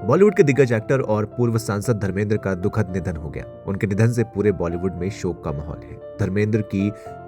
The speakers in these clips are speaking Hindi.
बॉलीवुड के दिग्गज एक्टर और पूर्व सांसद धर्मेंद्र का दुखद निधन हो गया। उनके निधन से पूरे बॉलीवुड में शोक का माहौल है। धर्मेंद्र की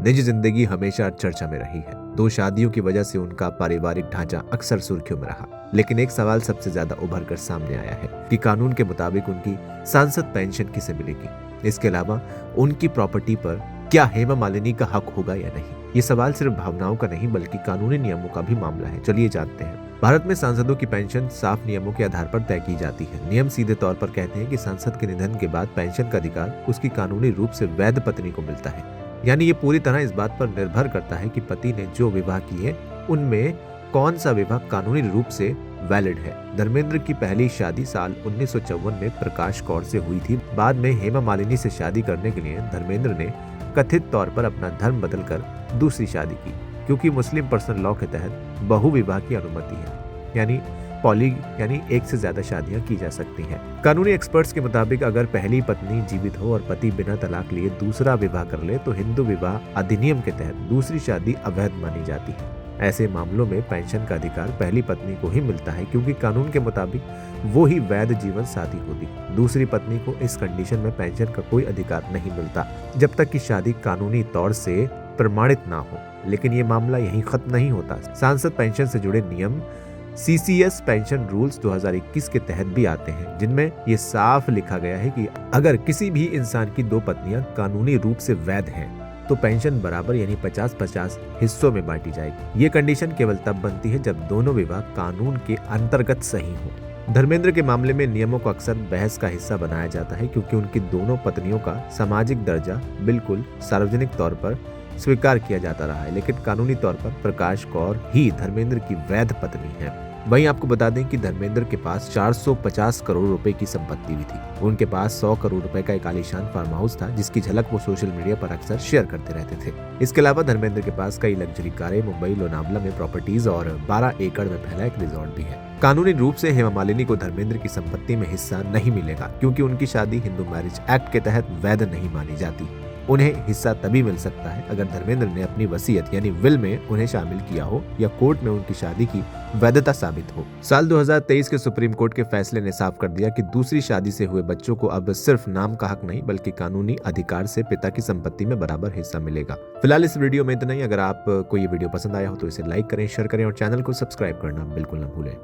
निजी जिंदगी हमेशा चर्चा में रही है। 2 शादियों की वजह से उनका पारिवारिक ढांचा अक्सर सुर्खियों में रहा। लेकिन एक सवाल सबसे ज्यादा उभर कर सामने आया है कि कानून के मुताबिक उनकी सांसद पेंशन किसे मिलेगी। इसके अलावा उनकी प्रॉपर्टी पर क्या हेमा मालिनी का हक होगा या नहीं। ये सवाल सिर्फ भावनाओं का नहीं बल्कि कानूनी नियमों का भी मामला है। चलिए जानते हैं। भारत में सांसदों की पेंशन साफ नियमों के आधार पर तय की जाती है। नियम सीधे तौर पर कहते हैं कि सांसद के निधन के बाद पेंशन का अधिकार उसकी कानूनी रूप से वैध पत्नी को मिलता है। यानी ये पूरी तरह इस बात पर निर्भर करता है कि पति ने जो विवाह किए उनमें कौन सा विवाह कानूनी रूप से वैलिड है। धर्मेंद्र की पहली शादी साल 1954 में प्रकाश कौर से हुई थी। बाद में हेमा मालिनी से शादी करने के लिए धर्मेंद्र ने कथित तौर पर अपना धर्म बदलकर दूसरी शादी की, क्योंकि मुस्लिम पर्सनल लॉ के तहत बहुविवाह की अनुमति है। यानी पॉली यानी एक से ज्यादा शादियां की जा सकती हैं। कानूनी एक्सपर्ट्स के मुताबिक अगर पहली पत्नी जीवित हो और पति बिना तलाक लिए दूसरा विवाह कर ले तो हिंदू विवाह अधिनियम के तहत दूसरी शादी अवैध मानी जाती है। ऐसे मामलों में पेंशन का अधिकार पहली पत्नी को ही मिलता है, क्योंकि कानून के मुताबिक वो ही वैध जीवन साथी होती। दूसरी पत्नी को इस कंडीशन में पेंशन का कोई अधिकार नहीं मिलता जब तक कि शादी कानूनी तौर से प्रमाणित ना हो। लेकिन ये मामला यहीं खत्म नहीं होता। सांसद पेंशन से जुड़े नियम सीसीएस पेंशन रूल्स 2021 के तहत भी आते हैं, जिनमें ये साफ लिखा गया है कि अगर किसी भी इंसान की 2 पत्नियां कानूनी रूप से वैध हैं तो पेंशन बराबर यानी 50-50 हिस्सों में बांटी जाएगी। ये कंडीशन केवल तब बनती है जब दोनों विवाह कानून के अंतर्गत सही हो। धर्मेंद्र के मामले में नियमों को अक्सर बहस का हिस्सा बनाया जाता है, क्योंकि उनकी दोनों पत्नियों का सामाजिक दर्जा बिल्कुल सार्वजनिक तौर पर स्वीकार किया जाता रहा है। लेकिन कानूनी तौर पर प्रकाश कौर ही धर्मेंद्र की वैध पत्नी है। वहीं आपको बता दें कि धर्मेंद्र के पास 450 करोड़ रुपए की संपत्ति भी थी। उनके पास 100 करोड़ रुपए का एक आलीशान फार्म हाउस था, जिसकी झलक वो सोशल मीडिया पर अक्सर शेयर करते रहते थे। इसके अलावा धर्मेंद्र के पास कई लग्जरी कारें, मुंबई लोनावला में प्रॉपर्टीज और 12 एकड़ में फैला एक रिजॉर्ट भी है। कानूनी रूप से हेमा मालिनी को धर्मेंद्र की संपत्ति में हिस्सा नहीं मिलेगा, क्योंकि उनकी शादी हिंदू मैरिज एक्ट के तहत वैध नहीं मानी जाती। उन्हें हिस्सा तभी मिल सकता है अगर धर्मेंद्र ने अपनी वसीयत यानी विल में उन्हें शामिल किया हो या कोर्ट में उनकी शादी की वैधता साबित हो। साल 2023 के सुप्रीम कोर्ट के फैसले ने साफ कर दिया कि दूसरी शादी से हुए बच्चों को अब सिर्फ नाम का हक नहीं बल्कि कानूनी अधिकार से पिता की संपत्ति में बराबर हिस्सा मिलेगा। फिलहाल इस वीडियो में इतना ही। अगर आपको ये वीडियो पसंद आया हो तो इसे लाइक करें, शेयर करें और चैनल को सब्सक्राइब करना बिल्कुल न भूलें।